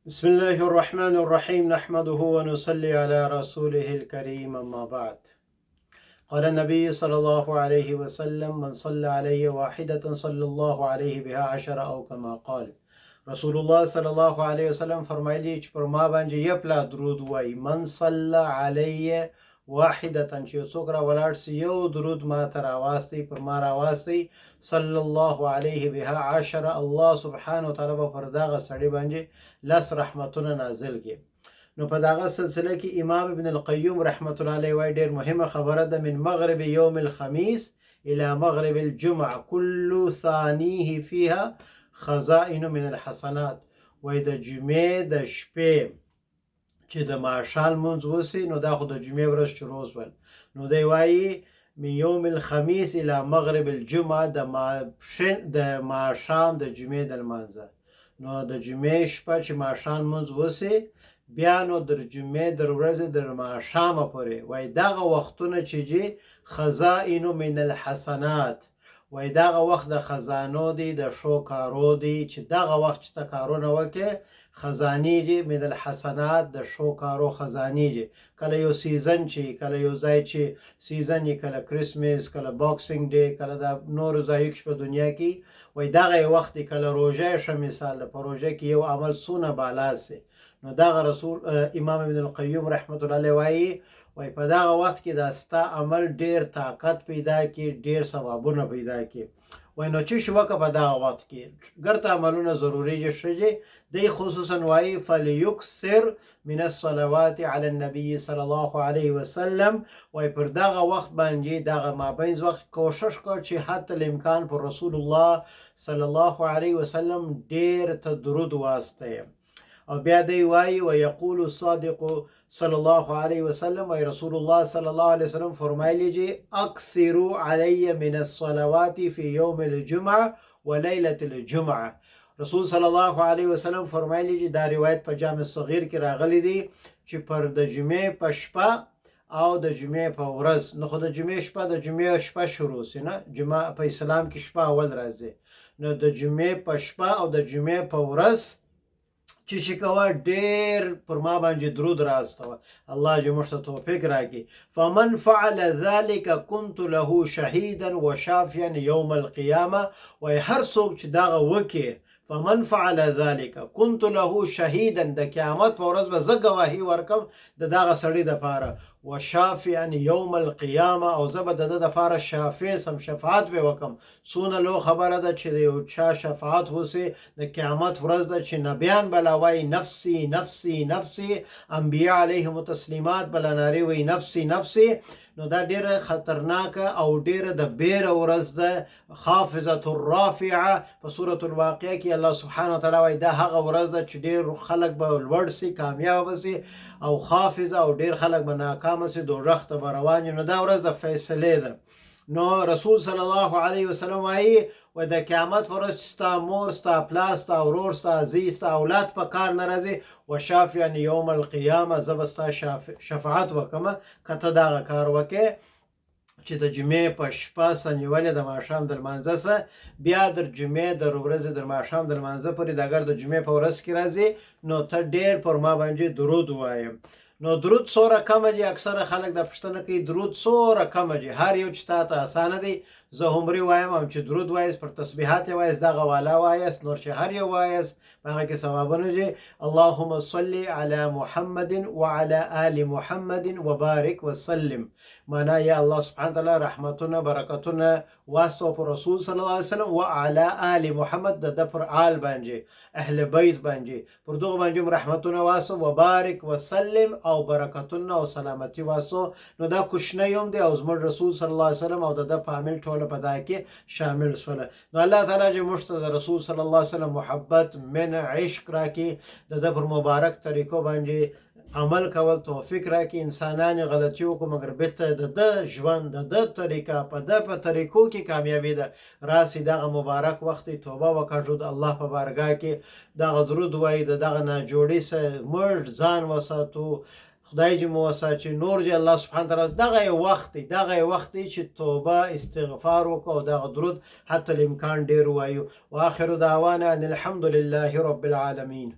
بسم الله الرحمن الرحيم نحمده ونصلي على رسوله الكريم أما بعد. قال النبي صلى الله عليه وسلم: من صلى علي واحدة صلى الله عليه بها 10 أو كما قال. رسول الله صلی الله علیه وسلم فرمایلی چې پر ما باندې یو پلا درود وای: من صلى علی واحدة، چې څوک را ولاړ سي یو درود ما ته راواستی، پر ما راواستی، صلی الله علیه بها 10، الله سبحانه وتعالی به پر دغه سړي باندې 10 رحمتونه نازل کړي. نو په دغه سلسله کې امام ابن القیم رحمت الله علیه وای ډېر مهمه خبره ده: من مغرب یوم الخمیس الى مغرب الجمعه كل ثانیه فيها خزائن من الحسنات. وای د جمعې د شپې چې د ماښام لمونځ وسي، نو دا خو د جمعې ورځ شروع شول، نو دی وایي من یوم الخمیس الى مغرب الجمعه، د ماښام د جمعې د لمانځه، نو د جمعې شپه چې ماښام لمونځ وسي، بیا نو در جمعې در ورځې در ماښامه پورې، وای دغه وختونه چې جي خزائن من الحسنات، وای دغه وخت د خزانو دی، د ښو کارو دی، چې دغه وخت چې ته کارونه وکې خزانې دي من الحسنات، د ښو کارو خزانې دي. کله یو سیزن چې کله یو ځای چې سیزن یې، کله کرسمس، کله باکسینګ ډے، کله د نورو ځایو کې په دنیا کې، وای دغه یو وخت دی. کله روژه ښه مثال ده، په روژه کې یو عمل څونه بالا سي، نو دغه رسول امام ابن القیم رحمت الله علیه وای په دغه وخت کې دا ستا عمل ډیر طاقت پیدا کی، ډیر ثوابونه پیدا کی. وای نو چې شوکه په دغه وخت کې ګرته عملونه ضروری شي. دی خصوصا وای فلیکثر من الصلوات علی النبی صلی الله علیه وسلم، وای پر دغه وخت باندې دغه مابین وخت کوشش کو چې حتی الامکان پر رسول الله صلی الله علیه وسلم ډیر ته درود واسطه. او بیا دی وای و یقول الصادق صلی الله علیه وسلم، وای رسول الله صلی الله علیه وسلم فرمایلی چې اکثروا علی من الصلوات فی یوم الجمعه و لیله الجمعه. رسول صلی الله علیه وسلم فرمایلی چې دا روایت په جامع صغیر کې راغلی دی چې پر د جمعې په شپه او د جمعې په ورځ، نو خو د جمعې شپه د جمعې شپه شروع سي نه، جمعه په اسلام کې شپه اول راځي، نو د جمعې په شپه او د جمعې په ورځ چې شکوه ډیر پر ما باندې درود راستوه، الله دې موږ ته توفیق راکړي. فمن فعل ذلك كنت له شهيدا وشافيا يوم القيامه، وای هر څوک چې دغه وکي، فمن فعل ذلك كنت له شهيدا، د قیامت په ورځ به زه ګواهي ورکم د دغه سړي دپاره، وشافعا یوم القیامه، او زه به د ده دپاره شافع سم، شفاعت به وکم. څونه لو خبره ده چې د یو چا شفاعت وسي د قیامت ورځ ده، چې نبیان بلا وایي نفسي نفسي نفسي، انبیا علیهم التسلیمات بلا نارې وایي نفسي نفسي. نو دا ډیره خطرناکه او ډیره د بیره ورځ ده، خافضه الرافعه. په سوره الواقعه کې الله سبحانه وتعالی وایي دا هغه ورځ ده چې ډیر خلک به لوړ سي، کامیاب سي، او خافضه او ډیر خلک به ناکام سي، دوزخ ته به روان وي. نو دا ورځ د فیصلې ده. نو رسول صلی الله علیه وسلم وایي و د قیامت پر ورځ ستا مور، ستا پلار، ستا ورور، ستا زوی، ستا اولاد په کار نه راځي، وشافعا یوم القیامه، زه به ستا شفاعت وکمه که ته دغه کار وکې چې د جمعې په شپه سنیولې د ماښام د لمانځه سه، بیا در جمعې در ورځې در ماښام د لمانځه پورې د اگر د جمعې په ورځ کې راځي، نو ته ډیر پر ما باندې درود ووایم. نو درود څوره کمه دي؟ اکثره خلک د پوښتنه کوي درود څوره کمه دي؟ هر یو چې تا ته اسانه دی. زه همري وایم هم چې درود وایست، پر تسبیحات یې وایست، دغه والا وایست، نور چې هر یو وایست هغه کې ثوابونه دي. اللهم صل علی محمد وعلى آل محمد وبارک وسلم، معنا یا الله سبحانه تعالی رحمتونه برکتونه واستو پر رسول صلی الله علیه وسلم وعلى آل محمد، د پر آل باندې، اهل بیت باندې، پر دغه باندې رحمتونه واسو، وبارک وسلم، او برکتونه او سلامتی واسو. نو دا کوشنه یوم دی، او زموږ رسول صلی الله علیه وسلم او د فامیل ټول په دا کې شامل شول. نو الله تعالی چې موږ ته د رسول صلی الله علیه وسلم محبت من عشق راکړي، د پر مبارک طریقو باندې عمل کول توفیق راکړي. انسانان غلطي وکړو مګر بیرته د ژوند د طریقه په طریقو کې کامیابی ده. راسي دغه مبارک وخت توبه وکړو د الله په بارګاه کې، دغه درود وایي، دغه ناجوړي سه موږ ځان وساتو، خدای دې مو وساتي، نور دې الله سبحانه تعالی. دغه وخت دی چې توبه استغفار وکړو، دغه درود حتی الامکان ډیر وایو. واخر دعوانا ان الحمد لله رب العالمین.